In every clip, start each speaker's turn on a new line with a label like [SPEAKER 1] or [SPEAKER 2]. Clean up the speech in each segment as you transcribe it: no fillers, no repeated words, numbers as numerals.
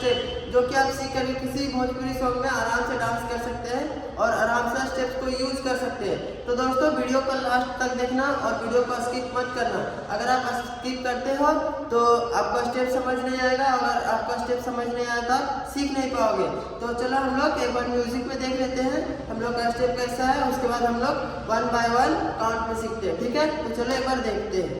[SPEAKER 1] Step जो कि आप सीख करके किसी भोजपुरी सॉन्ग में आराम से डांस कर सकते हैं और आराम से स्टेप्स को यूज कर सकते हैं। तो दोस्तों वीडियो को लास्ट तक देखना और वीडियो को स्किप मत करना। अगर आप स्किप करते हो तो आपका स्टेप समझ नहीं आएगा, अगर आपका स्टेप समझ नहीं आया तो सीख नहीं पाओगे। तो चलो हम लोग एक बार म्यूजिक में देख लेते हैं हम लोग का स्टेप कैसा है, उसके बाद हम लोग 1 by 1 काउंट में सीखते हैं। ठीक है, तो चलो एक बार देखते हैं।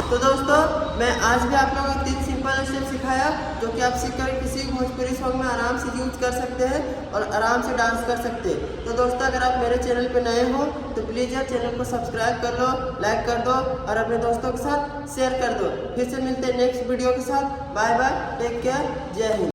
[SPEAKER 1] तो दोस्तों मैं आज भी आप लोगों को 3 सिंपल स्टेप सिखाया जो कि आप सीखकर किसी भोजपुरी सॉन्ग में आराम से यूज कर सकते हैं और आराम से डांस कर सकते हैं। तो दोस्तों अगर आप मेरे चैनल पे नए हो तो प्लीज़ यार चैनल को सब्सक्राइब कर लो, लाइक कर दो और अपने दोस्तों के साथ शेयर कर दो। फिर से मिलते हैं नेक्स्ट वीडियो के साथ। बाय बाय, टेक केयर, जय हिंद।